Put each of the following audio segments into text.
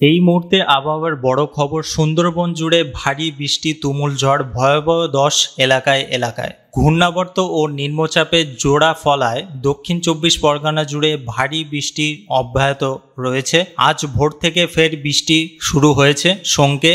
এই মুহূর্তে আবহাওয়ার বড় খবর, সুন্দরবন জুড়ে ভারী বৃষ্টি, তুমুল ঝড়, ভয়াবহ 10 এলাকায় ঘূর্ণাবর্ত ও নিম্নচাপের জোড়া ফলায় দক্ষিণ 24 পরগনা জুড়ে ভারী বৃষ্টি অব্যাহত রয়েছে। আজ ভোর থেকে ফের বৃষ্টি শুরু হয়েছে, সঙ্গে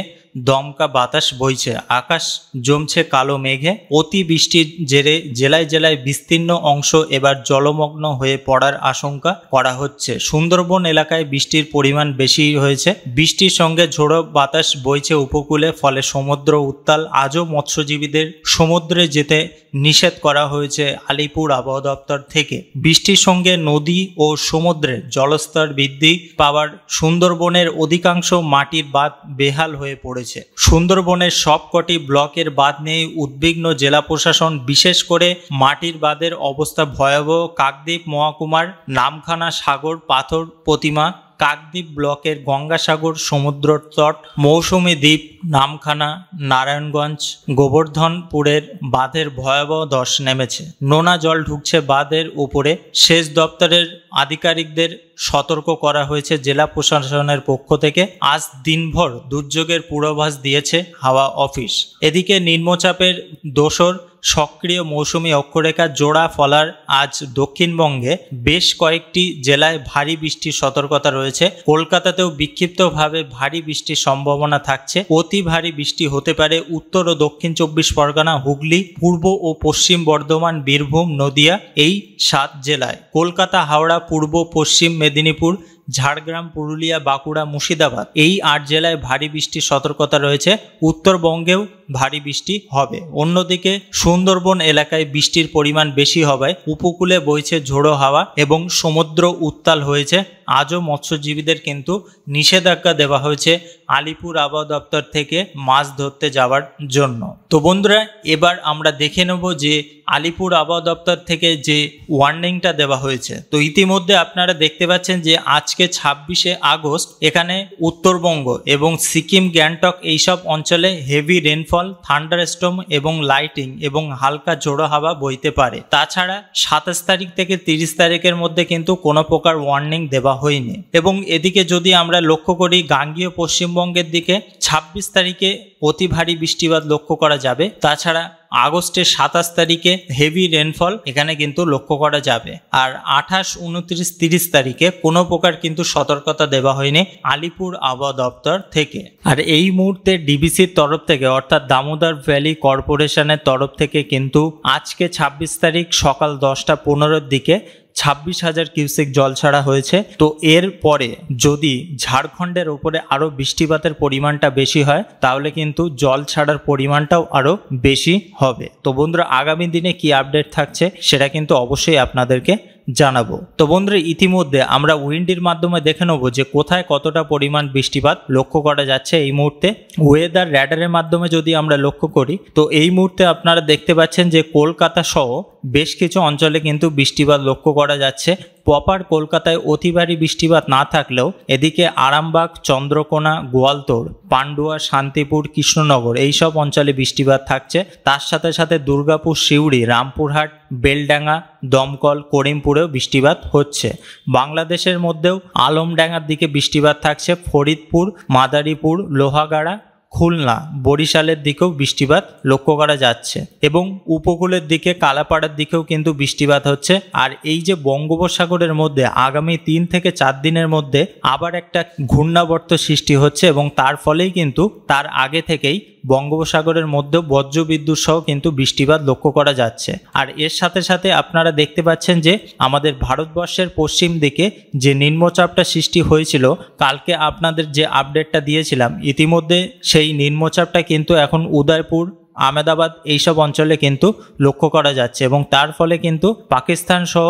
দমকা বাতাস বইছে, আকাশ জমছে কালো মেঘে। অতি বৃষ্টির জেরে জেলায় জেলায় বিস্তীর্ণ অংশ এবার জলমগ্ন হয়ে পড়ার আশঙ্কা করা হচ্ছে। সুন্দরবন এলাকায় বৃষ্টির পরিমাণ বেশি হয়েছে, বৃষ্টির সঙ্গে ঝোড়ো বাতাস বইছে উপকূলে, ফলে সমুদ্র উত্তাল। আজও মৎস্যজীবীদের সমুদ্রে যেতে নিষেধ করা হয়েছে আলিপুর আবহাওয়া দপ্তর থেকে। বৃষ্টির সঙ্গে নদী ও সমুদ্রের জলস্তর বৃদ্ধি পাওয়ার সুন্দরবনের অধিকাংশ মাটির বাঁধ বেহাল হয়ে পড়েছে। সুন্দরবনের সবকটি ব্লকের বাঁধ নিয়ে উদ্বিগ্ন জেলা প্রশাসন, বিশেষ করে মাটির বাঁধের অবস্থা ভয়াবহ। কাকদ্বীপ মহকুমার নামখানা সাগর পাথর প্রতিমা, কাকদ্বীপ ব্লকের গঙ্গাসাগর সমুদ্র তট, মৌসুমী দ্বীপ, নামখানা, নারায়ণগঞ্জ, গোবর্ধনপুরের বাঁধের ভয়াবহ ধস নেমেছে। নোনা জল ঢুকছে বাঁধের উপরে। সেচ দপ্তরের আধিকারিকদের সতর্ক করা হয়েছে জেলা প্রশাসনের পক্ষ থেকে। আজ দিনভর দুর্যোগের পূর্বাভাস দিয়েছে হাওয়া অফিস। এদিকে নিম্নচাপের দোসর সক্রিয় মৌসুমী অক্ষরেখা জোড়া ফলার আজ দক্ষিণবঙ্গে বেশ কয়েকটি জেলায় ভারী বৃষ্টির সতর্কতা রয়েছে। কলকাতাতেও বিক্ষিপ্তভাবে ভারী বৃষ্টির সম্ভাবনা থাকছে। অতি ভারী বৃষ্টি হতে পারে উত্তর ও দক্ষিণ 24 পরগনা, হুগলি, পূর্ব ও পশ্চিম বর্ধমান, বীরভূম, নদিয়া, এই 7 জেলায়। কলকাতা, হাওড়া, পূর্ব পশ্চিম মেদিনীপুর, ঝাড়গ্রাম, পুরুলিয়া, বাঁকুড়া, মুর্শিদাবাদ, এই 8 জেলায় ভারী বৃষ্টির সতর্কতা রয়েছে। উত্তরবঙ্গেও ভারী বৃষ্টি হবে। অন্যদিকে সুন্দরবন এলাকায় বৃষ্টির পরিমাণ বেশি হওয়ায় উপকূলে বইছে ঝোড়ো হাওয়া এবং সমুদ্র উত্তাল হয়েছে। আজও মৎস্যজীবীদের কিন্তু নিষেধাজ্ঞা দেওয়া হয়েছে আলিপুর আবহাওয়া দপ্তর থেকে মাছ ধরতে যাওয়ার জন্য। তো বন্ধুরা, এবার আমরা দেখে নেব যে আলিপুর আবহাওয়া দপ্তর থেকে যে ওয়ার্নিংটা দেওয়া হয়েছে। তো ইতিমধ্যে আপনারা দেখতে পাচ্ছেন যে আজকে 26শে আগস্ট এখানে উত্তরবঙ্গ এবং সিকিম, গ্যাংটক এইসব অঞ্চলে হেভি রেনফল, থান্ডারস্টর্ম এবং লাইটিং এবং হালকা ঝোড়ো হাওয়া বইতে পারে। তাছাড়া 27 তারিখ থেকে 30 তারিখের মধ্যে কিন্তু কোনো প্রকার ওয়ার্নিং দেওয়া হয়নি। এবং এদিকে যদি আমরা লক্ষ্য করি গাঙ্গেয় পশ্চিমবঙ্গের দিকে 26 তারিখে অতি ভারী বৃষ্টিপাত লক্ষ্য করা যাবে। তাছাড়া আগস্টের 27 তারিখে হেভি রেনফল এখানে কিন্তু লক্ষ্য করা যাবে। আর 28, 29, 30 তারিখে কোনো প্রকার কিন্তু সতর্কতা দেওয়া হয়নি আলিপুর আবহাওয়া দপ্তর থেকে। আর এই মুহূর্তে ডিবিসির তরফ থেকে অর্থাৎ দামোদর ভ্যালি কর্পোরেশনের তরফ থেকে কিন্তু আজকে 26 তারিখ সকাল 10:15 দিকে 26,000 কিউসেক জল ছাড়া হয়েছে। তো এর পরে যদি ঝাড়খণ্ডের উপরে আরও বৃষ্টিপাতের পরিমাণটা বেশি হয় তাহলে কিন্তু জল ছাড়ার পরিমাণটাও আরও বেশি হবে। তো বন্ধুরা, আগামী দিনে কি আপডেট থাকছে সেটা কিন্তু অবশ্যই আপনাদেরকে জানাবো। তো বন্ধুরা, ইতিমধ্যে আমরা উইন্ডির মাধ্যমে দেখে নেব যে কোথায় কতটা পরিমাণ বৃষ্টিপাত লক্ষ্য করা যাচ্ছে এই মুহূর্তে। ওয়েদার র্যাডারের মাধ্যমে যদি আমরা লক্ষ্য করি তো এই মুহূর্তে আপনারা দেখতে পাচ্ছেন যে কলকাতা সহ বেশ কিছু অঞ্চলে কিন্তু বৃষ্টিপাত লক্ষ্য করা যাচ্ছে। প্রপার কলকাতায় অতি ভারী বৃষ্টিপাত না থাকলেও এদিকে আরামবাগ, চন্দ্রকোনা, গোয়ালতোড়, পান্ডুয়া, শান্তিপুর, কৃষ্ণনগর এইসব অঞ্চলে বৃষ্টিপাত থাকছে। তার সাথে সাথে দুর্গাপুর, সিউড়ি, রামপুরহাট, বেলডাঙ্গা, দমকল, করিমপুরেও বৃষ্টিপাত হচ্ছে। বাংলাদেশের মধ্যেও আলমডাঙ্গার দিকে বৃষ্টিপাত থাকছে। ফরিদপুর, মাদারীপুর, লোহাগাড়া, খুলনা, বরিশালের দিকেও বৃষ্টিপাত লক্ষ্য করা যাচ্ছে এবং উপকূলের দিকে কালাপাড়ার দিকেও কিন্তু বৃষ্টিপাত হচ্ছে। আর এই যে বঙ্গোপসাগরের মধ্যে আগামী 3 থেকে 4 দিনের মধ্যে আবার একটা ঘূর্ণাবর্ত সৃষ্টি হচ্ছে এবং তার ফলেই কিন্তু তার আগে থেকেই বঙ্গোপসাগরের মধ্যেও বজ্রবিদ্যুৎ সহ কিন্তু বৃষ্টিপাত লক্ষ্য করা যাচ্ছে। আর এর সাথে সাথে আপনারা দেখতে পাচ্ছেন যে আমাদের ভারতবর্ষের পশ্চিম দিকে যে নিম্নচাপটা সৃষ্টি হয়েছিল, কালকে আপনাদের যে আপডেটটা দিয়েছিলাম, ইতিমধ্যে সেই নিম্নচাপটা কিন্তু এখন উদয়পুর, আহমেদাবাদ এইসব অঞ্চলে কিন্তু লক্ষ্য করা যাচ্ছে এবং তার ফলে কিন্তু পাকিস্তান সহ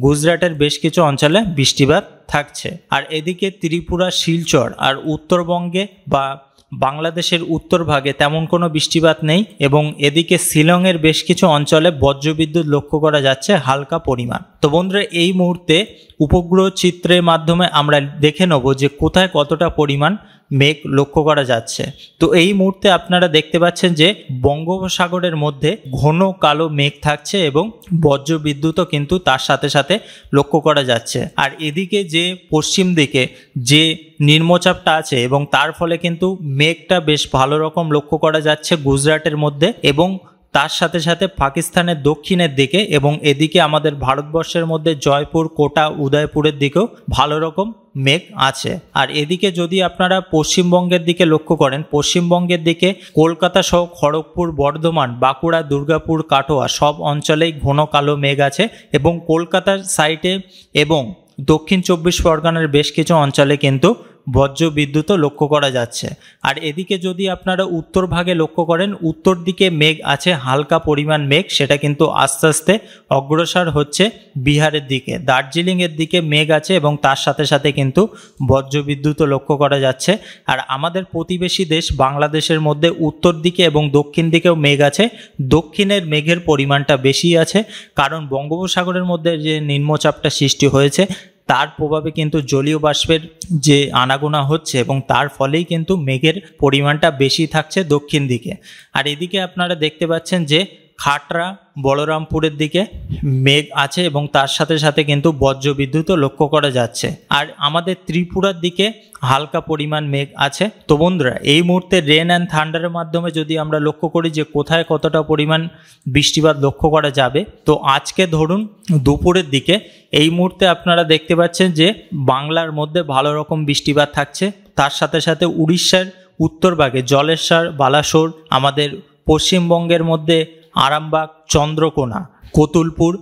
গুজরাটের বেশ কিছু অঞ্চলে বৃষ্টিপাত থাকছে। আর এদিকে ত্রিপুরা, শিলচর আর উত্তরবঙ্গে বা বাংলাদেশের উত্তর ভাগে তেমন কোনো বৃষ্টিপাত নেই এবং এদিকে শিলংয়ের বেশ কিছু অঞ্চলে বজ্রবিদ্যুৎ লক্ষ্য করা যাচ্ছে হালকা পরিমাণ। তো বন্ধুরা, এই মুহূর্তে উপগ্রহ চিত্রের মাধ্যমে আমরা দেখে নেব যে কোথায় কতটা পরিমাণ মেঘ লক্ষ্য করা যাচ্ছে। তো এই মুহূর্তে আপনারা দেখতে পাচ্ছেন যে বঙ্গোপসাগরের মধ্যে ঘন কালো মেঘ থাকছে এবং বজ্রবিদ্যুৎও কিন্তু তার সাথে সাথে লক্ষ্য করা যাচ্ছে। আর এদিকে যে পশ্চিম দিকে যে নিম্নচাপটা আছে এবং তার ফলে কিন্তু মেঘটা বেশ ভালো রকম লক্ষ্য করা যাচ্ছে গুজরাটের মধ্যে এবং তার সাথে সাথে পাকিস্তানের দক্ষিণের দিকে এবং এদিকে আমাদের ভারতবর্ষের মধ্যে জয়পুর, কোটা, উদয়পুরের দিকেও ভালো রকম মেঘ আছে। আর এদিকে যদি আপনারা পশ্চিমবঙ্গের দিকে লক্ষ্য করেন, পশ্চিমবঙ্গের দিকে কলকাতা সহ খড়গপুর, বর্ধমান, বাঁকুড়া, দুর্গাপুর, কাটোয়া সব অঞ্চলেই ঘন কালো মেঘ আছে এবং কলকাতার সাইডে এবং দক্ষিণ 24 পরগনার বেশ কিছু অঞ্চলে কিন্তু বজ্রবিদ্যুৎও লক্ষ্য করা যাচ্ছে। আর এদিকে যদি আপনারা উত্তর ভাগে লক্ষ্য করেন, উত্তর দিকে মেঘ আছে হালকা পরিমাণ মেঘ, সেটা কিন্তু আস্তে আস্তে অগ্রসর হচ্ছে বিহারের দিকে। দার্জিলিংয়ের দিকে মেঘ আছে এবং তার সাথে সাথে কিন্তু বজ্রবিদ্যুৎও লক্ষ্য করা যাচ্ছে। আর আমাদের প্রতিবেশী দেশ বাংলাদেশের মধ্যে উত্তর দিকে এবং দক্ষিণ দিকেও মেঘ আছে। দক্ষিণের মেঘের পরিমাণটা বেশি আছে কারণ বঙ্গোপসাগরের মধ্যে যে নিম্নচাপটা সৃষ্টি হয়েছে তার প্রভাবে কিন্তু জলীয় বাষ্পের যে আনাগোনা হচ্ছে এবং তার ফলেই কিন্তু মেঘের পরিমাণটা বেশি থাকছে দক্ষিণ দিকে। আর এদিকে আপনারা দেখতে পাচ্ছেন যে খাটরা, বলরামপুরের দিকে মেঘ আছে এবং তার সাথে সাথে কিন্তু বজ্রবিদ্যুৎও লক্ষ্য করা যাচ্ছে। আর আমাদের ত্রিপুরার দিকে হালকা পরিমাণ মেঘ আছে। তো বন্ধুরা, এই মুহূর্তে রেন অ্যান্ড থান্ডারের মাধ্যমে যদি আমরা লক্ষ্য করি যে কোথায় কতটা পরিমাণ বৃষ্টিপাত লক্ষ্য করা যাবে, তো আজকে ধরুন দুপুরের দিকে এই মুহূর্তে আপনারা দেখতে পাচ্ছেন যে বাংলার মধ্যে ভালো রকম বৃষ্টিপাত থাকছে। তার সাথে সাথে উড়িষ্যার উত্তরভাগে জলেশ্বর, বালাসোর, আমাদের পশ্চিমবঙ্গের মধ্যে আরামবাগ, চন্দ্রকোনা, কতুলপুর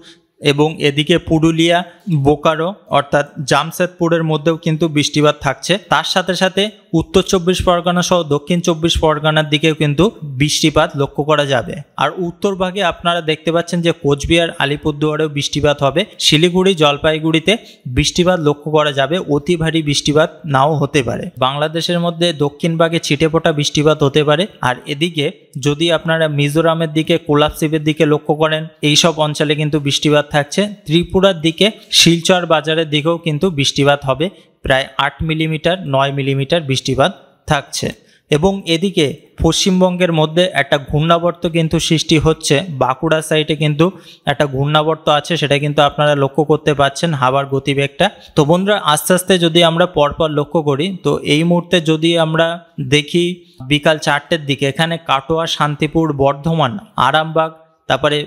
এবং এদিকে পুরুলিয়া, বোকারো অর্থাৎ জামশেদপুরের মধ্যেও কিন্তু বৃষ্টিপাত থাকছে। তার সাথে সাথে উত্তর 24 পরগনা সহ দক্ষিণ 24 পরগনার দিকেও কিন্তু বৃষ্টিপাত লক্ষ্য করা যাবে। আর উত্তর ভাগে আপনারা দেখতে পাচ্ছেন যে কোচবিহার, আলিপুরদুয়ারেও বৃষ্টিপাত হবে। শিলিগুড়ি, জলপাইগুড়িতে বৃষ্টিপাত লক্ষ্য করা যাবে। অতি ভারী বৃষ্টিপাত নাও হতে পারে। বাংলাদেশের মধ্যে দক্ষিণ ভাগে ছিটেফোঁটা বৃষ্টিপাত হতে পারে। আর এদিকে যদি আপনারা মিজোরামের দিকে, কোলাশিবের দিকে লক্ষ্য করেন, এইসব অঞ্চলে কিন্তু বৃষ্টিপাত থাকছে। ত্রিপুরার দিকে শিলচর বাজারের দিকেও কিন্তু বৃষ্টিপাত হবে। প্রায় 8 মিলিমিটার 9 মিলিমিটার বৃষ্টিপাত থাকছে। এবং এদিকে পশ্চিমবঙ্গের মধ্যে একটা ঘূর্ণাবর্ত কিন্তু সৃষ্টি হচ্ছে। বাঁকুড়া সাইডে কিন্তু একটা ঘূর্ণাবর্ত আছে, সেটা কিন্তু আপনারা লক্ষ্য করতে পাচ্ছেন হাওয়ার গতিবেগটা। তো বন্ধুরা, আস্তে আস্তে যদি আমরা পরপর লক্ষ্য করি, তো এই মুহূর্তে যদি আমরা দেখি বিকাল 4টের দিকে এখানে কাটোয়া, শান্তিপুর, বর্ধমান, আরামবাগ, তারপরে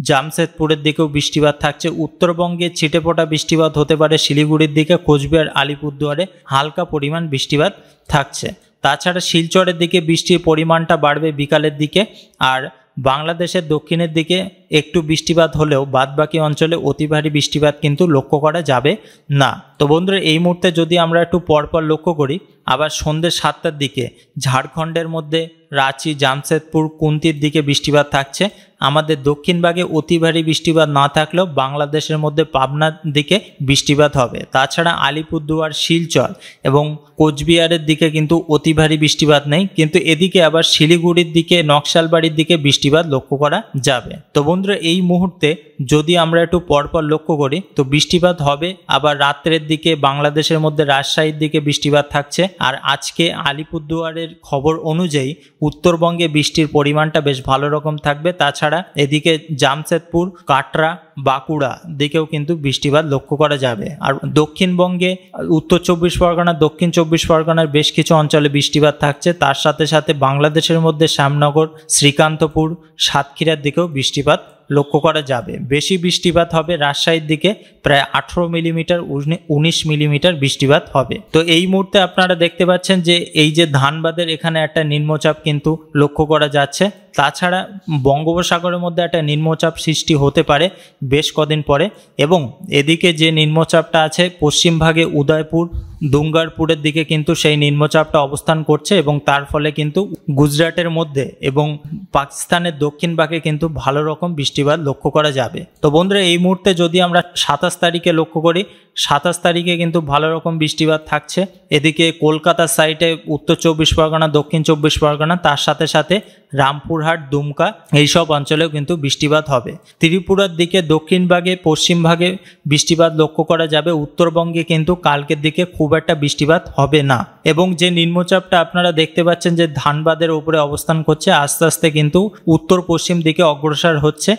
জামশেদপুরের দিকেও বৃষ্টিপাত থাকছে। উত্তরবঙ্গে ছিটেফোঁটা বৃষ্টিপাত হতে পারে। শিলিগুড়ির দিকে, কোচবিহার, আলিপুরদুয়ারে হালকা পরিমাণ বৃষ্টিপাত থাকছে। তাছাড়া শিলচরের দিকে বৃষ্টির পরিমাণটা বাড়বে বিকালের দিকে। আর বাংলাদেশের দক্ষিণের দিকে একটু বৃষ্টিপাত হলেও বাদবাকি অঞ্চলে অতি ভারী বৃষ্টিপাত কিন্তু লক্ষ্য করা যাবে না। তো বন্ধুরা, এই মুহূর্তে যদি আমরা একটু পরপর লক্ষ্য করি, আবার সন্ধ্যে 7টার দিকে ঝাড়খণ্ডের মধ্যে রাঁচি, জামশেদপুর, কুন্তির দিকে বৃষ্টিপাত থাকছে। আমাদের দক্ষিণ ভাগে অতি ভারী বৃষ্টিপাত না থাকলেও বাংলাদেশের মধ্যে পাবনার দিকে বৃষ্টিপাত হবে। তাছাড়া আলিপুরদুয়ার, শিলচর এবং কোচবিহারের দিকে কিন্তু অতি ভারী বৃষ্টিপাত নেই, কিন্তু এদিকে আবার শিলিগুড়ির দিকে, নকশালবাড়ির দিকে বৃষ্টিপাত লক্ষ্য করা যাবে। তো বন্ধুরা, এই মুহূর্তে যদি আমরা একটু পরপর লক্ষ্য করি, তো বৃষ্টিপাত হবে। আবার রাত্রের দিকে বাংলাদেশের মধ্যে রাজশাহীর দিকে বৃষ্টিপাত থাকছে। আর আজকে আলিপুরদুয়ারের খবর অনুযায়ী উত্তরবঙ্গে বৃষ্টির পরিমাণটা বেশ ভালো রকম থাকবে। তাছাড়া এদিকে জামশেদপুর, কাটরা, বাঁকুড়া দিকেও কিন্তু বৃষ্টিপাত লক্ষ্য করা যাবে। আর দক্ষিণবঙ্গে উত্তর 24 পরগনা, দক্ষিণ 24 পরগনার বেশ কিছু অঞ্চলে বৃষ্টিপাত থাকছে। তার সাথে সাথে বাংলাদেশের মধ্যে শ্যামনগর, শ্রীকান্তপুর, সাতক্ষীরার দিকেও বৃষ্টিপাত লক্ষ্য করা যাবে। বেশি বৃষ্টিপাত হবে রাজশাহীর দিকে, প্রায় 18 মিলিমিটার 19 মিলিমিটার বৃষ্টিপাত হবে। তো এই মুহূর্তে আপনারা দেখতে পাচ্ছেন যে এই যে ধানবাদের এখানে একটা নিম্নচাপ কিন্তু লক্ষ্য করা যাচ্ছে। তাছাড়া বঙ্গোপসাগরের মধ্যে একটা নিম্নচাপ সৃষ্টি হতে পারে বেশ কদিন পরে। এবং এদিকে যে নিম্নচাপটা আছে পশ্চিম ভাগে উদয়পুর, দুঙ্গারপুরের দিকে কিন্তু সেই নিম্নচাপটা অবস্থান করছে এবং তার ফলে কিন্তু গুজরাটের মধ্যে এবং পাকিস্তানের দক্ষিণ ভাগে কিন্তু ভালো রকম বৃষ্টিপাত লক্ষ্য করা যাবে। তো বন্ধুরা, এই মুহূর্তে যদি আমরা 27 তারিখে লক্ষ্য করি, 27 তারিখে কিন্তু ভালো রকম বৃষ্টিপাত থাকছে। এদিকে কলকাতার সাইডে উত্তর 24 পরগনা, দক্ষিণ 24 পরগনা, তার সাথে সাথে রামপুরহাট, দুমকা এইসব অঞ্চলেও কিন্তু বৃষ্টিপাত হবে। ত্রিপুরার দিকে, দক্ষিণ ভাগে, পশ্চিম ভাগে বৃষ্টিপাত লক্ষ্য করা যাবে। উত্তরবঙ্গে কিন্তু কালকের দিকে খুব একটা বৃষ্টিপাত হবে না। এবং যে নিম্নচাপটা আপনারা দেখতে পাচ্ছেন যে ধানবাদের উপরে অবস্থান করছে, আস্তে আস্তে কিন্তু উত্তর পশ্চিম দিকে অগ্রসর হচ্ছে।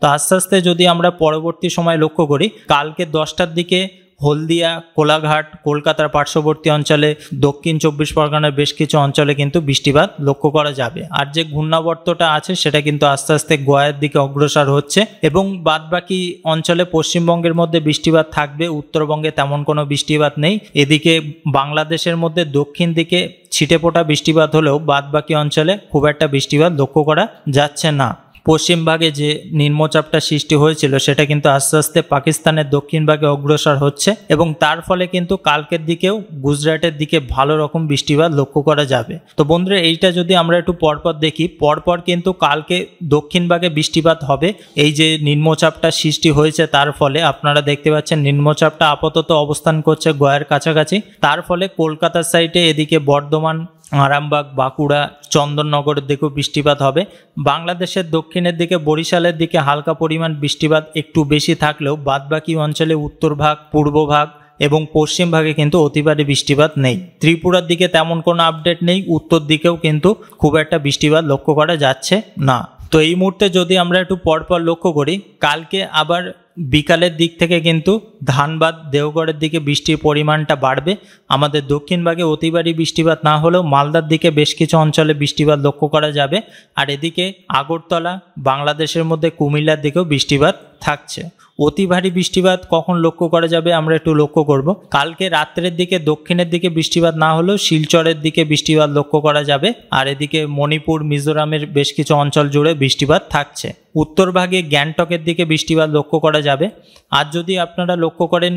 তো আস্তে আস্তে যদি আমরা পরবর্তী সময় লক্ষ্য করি, কালকে 10টার দিকে হলদিয়া, কোলাঘাট, কলকাতার পার্শ্ববর্তী অঞ্চলে, দক্ষিণ 24 পরগনার বেশ কিছু অঞ্চলে কিন্তু বৃষ্টিপাত লক্ষ্য করা যাবে। আর যে ঘূর্ণাবর্তটা আছে সেটা কিন্তু আস্তে আস্তে গোয়ার দিকে অগ্রসর হচ্ছে এবং বাদবাকি অঞ্চলে পশ্চিমবঙ্গের মধ্যে বৃষ্টিপাত থাকবে। উত্তরবঙ্গে তেমন কোনো বৃষ্টিপাত নেই। এদিকে বাংলাদেশের মধ্যে দক্ষিণ দিকে ছিটেফোঁটা বৃষ্টিপাত হলেও বাদবাকি অঞ্চলে খুব একটা বৃষ্টিপাত লক্ষ্য করা যাচ্ছে না। পশ্চিম ভাগে যে নিম্নচাপটা সৃষ্টি হয়েছিল সেটা কিন্তু আস্তে আস্তে পাকিস্তানের দক্ষিণ ভাগে অগ্রসর হচ্ছে এবং তার ফলে কিন্তু কালকের দিকেও গুজরাটের দিকে ভালো রকম বৃষ্টিপাত লক্ষ্য করা যাবে। তো বন্ধুরা, এইটা যদি আমরা একটু পরপর দেখি, পরপর কিন্তু কালকে দক্ষিণ ভাগে বৃষ্টিপাত হবে। এই যে নিম্নচাপটা সৃষ্টি হয়েছে তার ফলে আপনারা দেখতে পাচ্ছেন নিম্নচাপটা আপাতত অবস্থান করছে গয়ার কাছাকাছি। তার ফলে কলকাতার সাইডে, এদিকে বর্ধমান, আরামবাগ, বাঁকুড়া, চন্দননগরের দিকেও বৃষ্টিপাত হবে। বাংলাদেশের দক্ষিণের দিকে, বরিশালের দিকে হালকা পরিমাণ বৃষ্টিপাত একটু বেশি থাকলেও বাদবাকি অঞ্চলে উত্তর ভাগ, পূর্ব ভাগ এবং পশ্চিম ভাগে কিন্তু অতিবারে বৃষ্টিপাত নেই। ত্রিপুরার দিকে তেমন কোনো আপডেট নেই। উত্তর দিকেও কিন্তু খুব একটা বৃষ্টিপাত লক্ষ্য করা যাচ্ছে না। তো এই মুহূর্তে যদি আমরা একটু পরপর লক্ষ্য করি, কালকে আবার বিকালের দিক থেকে কিন্তু ধানবাদ, দেওঘরের দিকে বৃষ্টির পরিমাণটা বাড়বে। আমাদের দক্ষিণ ভাগে অতিবারী বৃষ্টিপাত না হলেও মালদার দিকে বেশ কিছু অঞ্চলে বৃষ্টিপাত লক্ষ্য করা যাবে। আর এদিকে আগরতলা, বাংলাদেশের মধ্যে কুমিল্লার দিকেও বৃষ্টিপাত থাকছে। অতি ভারী বৃষ্টিপাত কখন লক্ষ্য করা যাবে আমরা একটু লক্ষ্য করব। কালকে রাত্রের দিকে দক্ষিণের দিকে বৃষ্টিপাত না হলেও শিলচরের দিকে বৃষ্টিপাত লক্ষ্য করা যাবে। আর এদিকে মণিপুর, মিজোরামের বেশ কিছু অঞ্চল জুড়ে বৃষ্টিপাত থাকছে। উত্তর ভাগে গ্যাংটকের দিকে বৃষ্টিপাত লক্ষ্য করা যাবে। আর যদি আপনারা লক্ষ্য করেন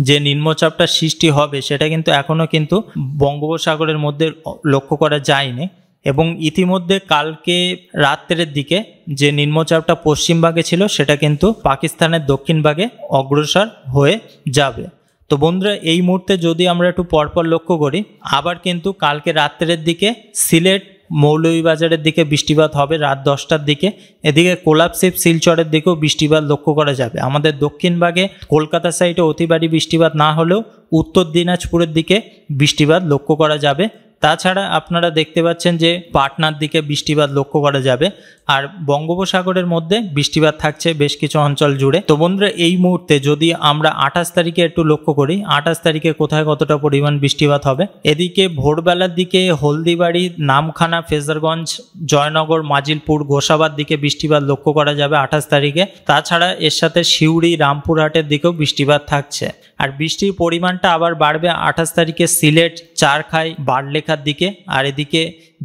যে নিম্নচাপটা সৃষ্টি হবে সেটা কিন্তু এখনও কিন্তু বঙ্গোপসাগরের মধ্যে লক্ষ্য করা যায়নি এবং ইতিমধ্যে কালকে রাত্রের দিকে যে নিম্নচাপটা পশ্চিম ভাগে ছিল সেটা কিন্তু পাকিস্তানের দক্ষিণ ভাগে অগ্রসর হয়ে যাবে। তো বন্ধুরা, এই মুহূর্তে যদি আমরা একটু পরপর লক্ষ্য করি, আবার কিন্তু কালকে রাত্রের দিকে সিলেট, মৌলভীবাজারের দিকে বৃষ্টিপাত হবে রাত 10টার দিকে। এদিকে কোলাপসিপ, শিলচরের দিকেও বৃষ্টিপাত লক্ষ্য করা যাবে। আমাদের দক্ষিণ ভাগে কলকাতা সাইডে অতিবারী বৃষ্টিপাত না হলেও উত্তর দিনাজপুরের দিকে বৃষ্টিপাত লক্ষ্য করা যাবে। তাছাড়া আপনারা দেখতে পাচ্ছেন যে পাটনার দিকে বৃষ্টিপাত লক্ষ্য করা যাবে। আর বঙ্গোপসাগরের মধ্যে বৃষ্টিপাত থাকছে বেশ কিছু অঞ্চল জুড়ে। তো বন্ধুরা, এই মুহূর্তে যদি আমরা 28 তারিখে একটু লক্ষ্য করি, 28 তারিখে কোথায় কতটা পরিমাণ বৃষ্টিপাত হবে। এদিকে ভোরবেলার দিকে হলদিবাড়ি, নামখানা, ফেজারগঞ্জ, জয়নগর, মাজিলপুর, গোসাবার দিকে বৃষ্টিপাত লক্ষ্য করা যাবে 28 তারিখে। তাছাড়া এর সাথে সিউড়ি, রামপুরহাটের দিকেও বৃষ্টিপাত থাকছে। আর বৃষ্টির পরিমাণটা আবার বাড়বে 28 তারিখে সিলেট, চারখাই, বারলেখার দিকে। আর এদিকে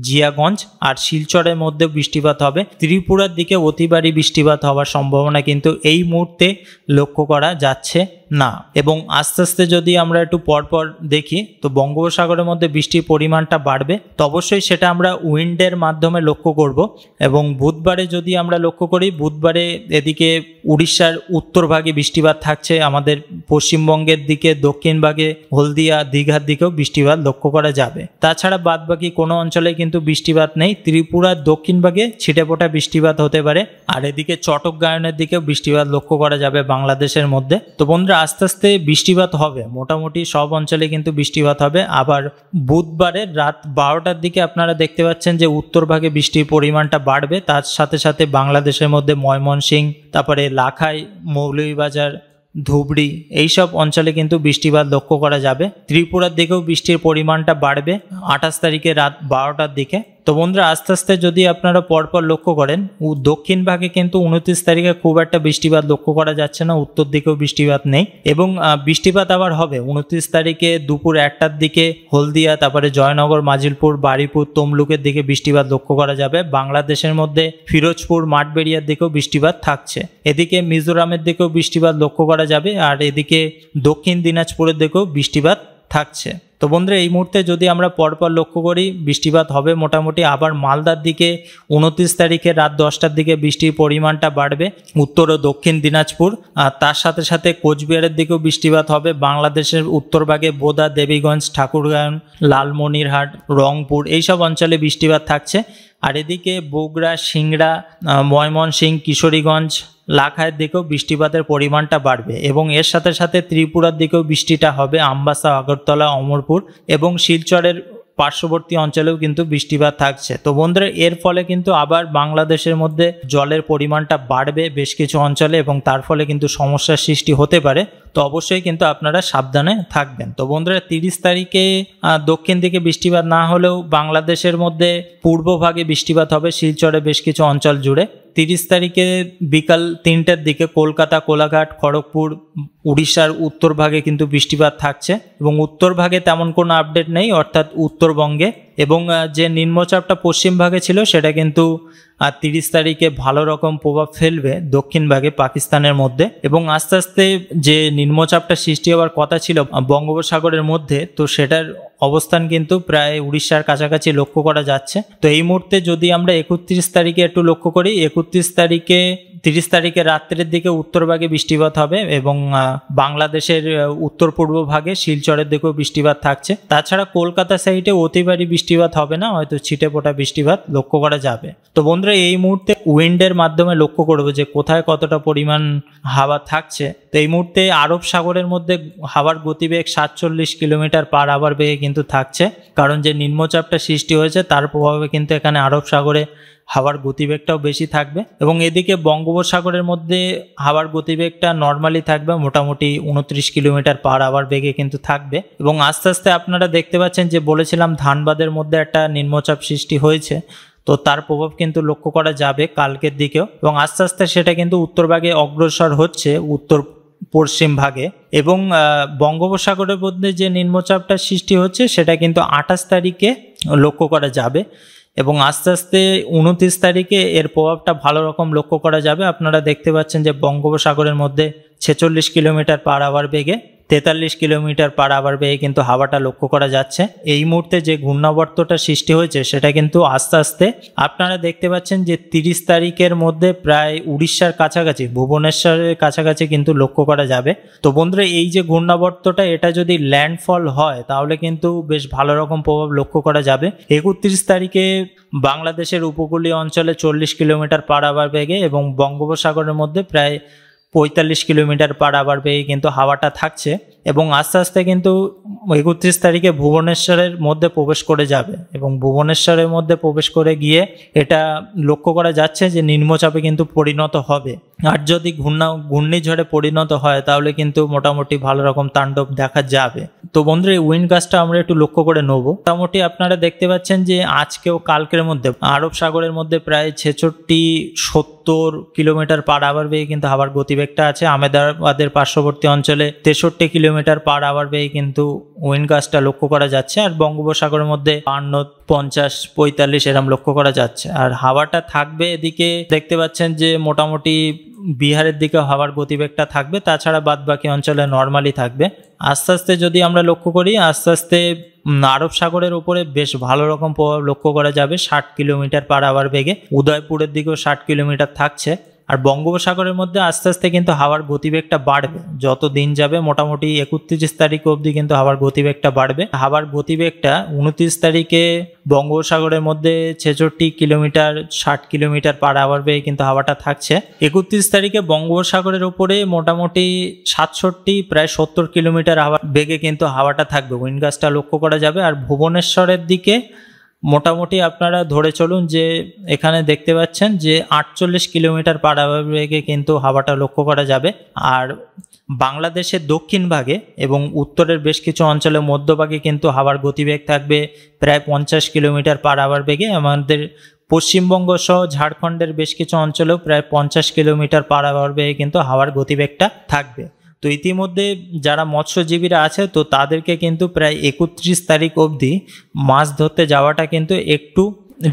জিয়াগঞ্জ আর শিলচরের মধ্যে বৃষ্টিপাত হবে। ত্রিপুরার দিকে অতিবারী বৃষ্টিপাত হওয়ার সম্ভাবনা কিন্তু এই মুহূর্তে লক্ষ্য করা যাচ্ছে না। এবং আস্তে আস্তে যদি আমরা একটু পরপর দেখি, তো বঙ্গোপসাগরের মধ্যে বৃষ্টির পরিমাণটা বাড়বে। তো অবশ্যই সেটা আমরা উইন্ডের মাধ্যমে লক্ষ্য করব। এবং বুধবারে যদি আমরা লক্ষ্য করি, বুধবারে এদিকে উড়িষ্যার উত্তর ভাগে বৃষ্টিপাত থাকছে। আমাদের পশ্চিমবঙ্গের দিকে দক্ষিণ ভাগে হলদিয়া, দীঘার দিকেও বৃষ্টিপাত লক্ষ্য করা যাবে। তাছাড়া বাদবাকি কোনো অঞ্চলে কিন্তু বৃষ্টিপাত নেই। ত্রিপুরার দক্ষিণ ভাগে ছিটেফোঁটা বৃষ্টিপাত হতে পারে। আর এদিকে চট্টগ্রামের দিকেও বৃষ্টিপাত লক্ষ্য করা যাবে বাংলাদেশের মধ্যে। তো বন্ধুরা, আস্তে আস্তে বৃষ্টিপাত হবে, মোটামুটি সব অঞ্চলে কিন্তু বৃষ্টিপাত হবে। আবার বুধবারের রাত 12টার দিকে আপনারা দেখতে পাচ্ছেন যে উত্তর ভাগে বৃষ্টির পরিমাণটা বাড়বে। তার সাথে সাথে বাংলাদেশের মধ্যে ময়মনসিংহ, তারপরে লাখাই, মৌলভীবাজার, ধুবড়ি এইসব অঞ্চলে কিন্তু বৃষ্টিপাত লক্ষ্য করা যাবে। ত্রিপুরার দিকেও বৃষ্টির পরিমাণটা বাড়বে 28 তারিখে রাত 12টার দিকে। তো বন্ধুরা, আস্তে আস্তে যদি আপনারা পরপর লক্ষ্য করেন, দক্ষিণ ভাগে কিন্তু 29 তারিখে খুব একটা বৃষ্টিপাত লক্ষ্য করা যাচ্ছে না। উত্তর দিকেও বৃষ্টিপাত নেই এবং বৃষ্টিপাত আবার হবে 29 তারিখে দুপুর 1টার দিকে হলদিয়া, তারপরে জয়নগর, মাজিলপুর, বারুইপুর, তমলুকের দিকে বৃষ্টিপাত লক্ষ্য করা যাবে। বাংলাদেশের মধ্যে ফিরোজপুর, মাঠবেড়িয়ার দিকেও বৃষ্টিপাত থাকছে। এদিকে মিজোরামের দিকেও বৃষ্টিপাত লক্ষ্য করা যাবে। আর এদিকে দক্ষিণ দিনাজপুরের দিকেও বৃষ্টিপাত থাকছে। তো বন্ধুরা, এই মুহূর্তে যদি আমরা পরপর লক্ষ্য করি, বৃষ্টিপাত হবে মোটামুটি। আবার মালদার দিকে 29 তারিখে রাত 10টার দিকে বৃষ্টির পরিমাণটা বাড়বে উত্তর ও দক্ষিণ দিনাজপুর। আর তার সাথে সাথে কোচবিহারের দিকেও বৃষ্টিপাত হবে। বাংলাদেশের উত্তর ভাগে বোদা, দেবীগঞ্জ, ঠাকুরগাঁও, লালমনিরহাট, রংপুর এইসব অঞ্চলে বৃষ্টিপাত থাকছে। আর এদিকে বগুড়া, সিংড়া, ময়মনসিংহ, কিশোরীগঞ্জ, লাখাইয়ের দিকেও বৃষ্টিপাতের পরিমাণটা বাড়বে এবং এর সাথে সাথে ত্রিপুরার দিকেও বৃষ্টিটা হবে। আমবাসা, আগরতলা, অমরপুর এবং শিলচরের পার্শ্ববর্তী অঞ্চলেও কিন্তু বৃষ্টিপাত থাকছে। তো বন্ধুরা, এর ফলে কিন্তু আবার বাংলাদেশের মধ্যে জলের পরিমাণটা বাড়বে বেশ কিছু অঞ্চলে এবং তার ফলে কিন্তু সমস্যার সৃষ্টি হতে পারে। তো অবশ্যই কিন্তু আপনারা সাবধানে থাকবেন। তো বন্ধুরা, 30 তারিখে দক্ষিণ দিকে বৃষ্টিপাত না হলেও বাংলাদেশের মধ্যে পূর্বভাগে বৃষ্টিপাত হবে শিলচরে বেশ কিছু অঞ্চল জুড়ে। 30 তারিখে বিকাল 3টার দিকে কলকাতা, কোলাঘাট, খড়গপুর, উড়িষ্যার উত্তর ভাগে কিন্তু বৃষ্টিপাত থাকছে এবং উত্তর ভাগে তেমন কোনো আপডেট নেই, অর্থাৎ উত্তরবঙ্গে। এবং যে নিম্নচাপটা পশ্চিম ভাগে ছিল সেটা কিন্তু 30 তারিখে ভালো রকম প্রভাব ফেলবে দক্ষিণ ভাগে পাকিস্তানের মধ্যে এবং আস্তে আস্তে যে নিম্নচাপটা সৃষ্টি হওয়ার কথা ছিল বঙ্গোপসাগরের মধ্যে, তো সেটার অবস্থান কিন্তু প্রায় উড়িষ্যার কাছাকাছি লক্ষ্য করা যাচ্ছে। তো এই মুহূর্তে যদি আমরা 31 তারিখে একটু লক্ষ্য করি, 30 তারিখে রাত্রের দিকে উত্তরভাগে বৃষ্টিপাত হবে এবং বাংলাদেশের উত্তর পূর্ব ভাগে শিলচরের দিকেও বৃষ্টিপাত থাকছে। তাছাড়া কলকাতা সাইডে অতিবারী বৃষ্টিপাত হবে না, হয়তো ছিটে ফোটা বৃষ্টিপাত লক্ষ্য করা যাবে। তো বন্ধুরা, এই মুহূর্তে উইন্ডের মাধ্যমে লক্ষ্য করবো যে কোথায় কতটা পরিমাণ হাওয়া থাকছে। তো এই মুহূর্তে আরব সাগরের মধ্যে হাওয়ার গতিবেগ 47 কিলোমিটার পার আওয়ার বেগে কিন্তু থাকছে, কারণ যে নিম্নচাপটা সৃষ্টি হয়েছে তার প্রভাবে কিন্তু এখানে আরব সাগরে হাওয়ার গতিবেগটাও বেশি থাকবে এবং এদিকে বঙ্গোপসাগরের মধ্যে হাওয়ার গতিবেগটা নর্মালি থাকবে, মোটামুটি 29 কিলোমিটার পার আওয়ার বেগে কিন্তু থাকবে। এবং আস্তে আস্তে আপনারা দেখতে পাচ্ছেন যে বলেছিলাম ধানবাদের মধ্যে একটা নিম্নচাপ সৃষ্টি হয়েছে, তো তার প্রভাব কিন্তু লক্ষ্য করা যাবে কালকের দিকেও এবং আস্তে আস্তে সেটা কিন্তু উত্তর ভাগে অগ্রসর হচ্ছে, উত্তর পশ্চিম ভাগে। এবং বঙ্গোপসাগরের মধ্যে যে নিম্নচাপটা সৃষ্টি হচ্ছে সেটা কিন্তু 28 তারিখে লক্ষ্য করা যাবে এবং আস্তে আস্তে 29 তারিখে এর প্রভাবটা ভালো রকম লক্ষ্য করা যাবে। আপনারা দেখতে পাচ্ছেন যে বঙ্গোপসাগরের মধ্যে 46 কিলোমিটার পার আওয়ার বেগে, 43 কিলোমিটার পার আওয়ার বেগে কিন্তু হাওয়াটা লক্ষ্য করা যাচ্ছে। এই মুহূর্তে যে ঘূর্ণাবর্তটা সৃষ্টি হয়েছে সেটা কিন্তু আস্তে আস্তে আপনারা দেখতে পাচ্ছেন যে 30 তারিখের মধ্যে প্রায় উড়িষ্যার কাছাকাছি, ভুবনেশ্বরের কাছাকাছি কিন্তু লক্ষ্য করা যাবে। তো বন্ধুরা, এই যে ঘূর্ণাবর্তটা এটা যদি ল্যান্ডফল হয় তাহলে কিন্তু বেশ ভালো রকম প্রভাব লক্ষ্য করা যাবে। 31 তারিখে বাংলাদেশের উপকূলীয় অঞ্চলে 40 কিলোমিটার পার আওয়ার বেগে এবং বঙ্গোপসাগরের মধ্যে প্রায় 45 কিলোমিটার পার আওয়ার বেগে কিন্তু হাওয়াটা থাকছে এবং আস্তে আস্তে কিন্তু 31 তারিখে ভুবনেশ্বরের মধ্যে প্রবেশ করে যাবে এবং ভুবনেশ্বরের মধ্যে প্রবেশ করে গিয়ে এটা লক্ষ্য করা যাচ্ছে যে নিম্নচাপে কিন্তু পরিণত হবে। আর যদি ঘূর্ণিঝড়ে পরিণত হয় তাহলে কিন্তু মোটামুটি ভালো রকম তাণ্ডব দেখা যাবে। তো বন্ধুরা, এই উইন্ড গাছটা আমরা একটু লক্ষ্য করে নেব। মোটামুটি আপনারা দেখতে পাচ্ছেন যে আজকেও কালকের মধ্যে আরব সাগরের মধ্যে প্রায় 76-70 কিলোমিটার পার আওয়ার বেগে কিন্তু হাওয়ার গতিবেগটা আছে। আহমেদাবাদের পার্শ্ববর্তী অঞ্চলে 63 কিলোমিটার পার আওয়ার বেগে কিন্তু উইন্ড গাছটা লক্ষ্য করা যাচ্ছে আর বঙ্গোপসাগরের মধ্যে 52, 50, 45 এরকম লক্ষ্য করা যাচ্ছে। আর হাওয়াটা থাকবে এদিকে দেখতে পাচ্ছেন যে মোটামুটি বিহারের দিকে হাওয়ার গতিবেগটা থাকবে, তাছাড়া বাদ বাকি অঞ্চলে নর্মালি থাকবে। আস্তে আস্তে যদি আমরা লক্ষ্য করি, আস্তে আস্তে আরব সাগরের উপরে বেশ ভালো রকম প্রভাব লক্ষ্য করা যাবে 60 কিলোমিটার পার আওয়ার বেগে। উদয়পুরের দিকেও 60 কিলোমিটার থাকছে আর বঙ্গোপসাগরের মধ্যে আস্তে আস্তে কিন্তু হাওয়ার গতিবেগটা বাড়বে যত দিন যাবে। মোটামুটি 31 তারিখ অবধি কিন্তু হাওয়ার গতিবেগটা বাড়বে। হাওয়ার গতিবেগটা 29 তারিখে বঙ্গোপসাগরের মধ্যে 66 কিলোমিটার 60 কিলোমিটার পার আওয়ার বেগে কিন্তু হাওয়াটা থাকছে। 31 তারিখে বঙ্গোপসাগরের উপরে মোটামুটি 67 প্রায় 70 কিলোমিটার হাওয়ার বেগে কিন্তু হাওয়াটা থাকবে, উইন্ড গাছটা লক্ষ্য করা যাবে। আর ভুবনেশ্বরের দিকে মোটামুটি আপনারা ধরে চলুন যে এখানে দেখতে পাচ্ছেন যে 48 কিলোমিটার পার আওয়ার বেগে কিন্তু হাওয়াটা লক্ষ্য করা যাবে। আর বাংলাদেশের দক্ষিণ ভাগে এবং উত্তরের বেশ কিছু অঞ্চলে মধ্যভাগে কিন্তু হাওয়ার গতিবেগ থাকবে প্রায় 50 কিলোমিটার পার আওয়ার বেগে। আমাদের পশ্চিমবঙ্গ সহ ঝাড়খণ্ডের বেশ কিছু অঞ্চলেও প্রায় 50 কিলোমিটার পার আওয়ার বেগে কিন্তু হাওয়ার গতিবেগটা থাকবে। তো ইতিমধ্যে যারা মৎস্যজীবীরা আছে তো তাদেরকে কিন্তু প্রায় 31 তারিখ অবধি মাছ ধরতে যাওয়াটা কিন্তু একটু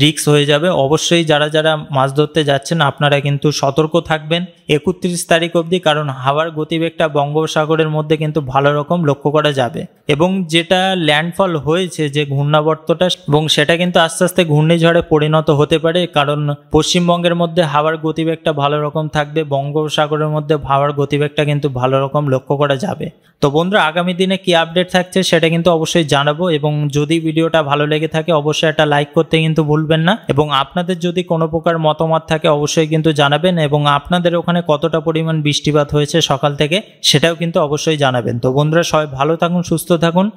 রিস্ক হয়ে যাবে। অবশ্যই যারা যারা মাছ ধরতে যাচ্ছেন আপনারা কিন্তু সতর্ক থাকবেন 31 তারিখ অবধি, কারণ হাওয়ার গতিবেগটা বঙ্গোপসাগরের মধ্যে কিন্তু ভালো রকম লক্ষ্য করা যাবে। এবং যেটা ল্যান্ডফল হয়েছে যে ঘূর্ণাবর্তটা, এবং সেটা কিন্তু আস্তে আস্তে ঘূর্ণিঝড়ে পরিণত হতে পারে, কারণ পশ্চিমবঙ্গের মধ্যে হাওয়ার গতিবেগটা ভালো রকম থাকবে, বঙ্গোপসাগরের মধ্যে হাওয়ার গতিবেগটা কিন্তু ভালো রকম লক্ষ্য করা যাবে। তো বন্ধুরা, আগামী দিনে কি আপডেট থাকছে সেটা কিন্তু অবশ্যই জানাবো এবং যদি ভিডিওটা ভালো লেগে থাকে অবশ্যই একটা লাইক করতে কিন্তু ভুলবেন না। এবং আপনাদের যদি কোনো প্রকার মতামত থাকে অবশ্যই কিন্তু জানাবেন, এবং আপনাদের ওখানে কতটা পরিমাণ বৃষ্টিপাত হয়েছে সকাল থেকে সেটাও কিন্তু অবশ্যই জানাবেন। তো বন্ধুরা, সবাই ভালো থাকুন, সুস্থ থাকুন,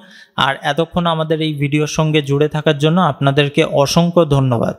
আর এতক্ষণ আমাদের এই ভিডিওর সঙ্গে জুড়ে থাকার জন্য আপনাদেরকে অসংখ্য ধন্যবাদ।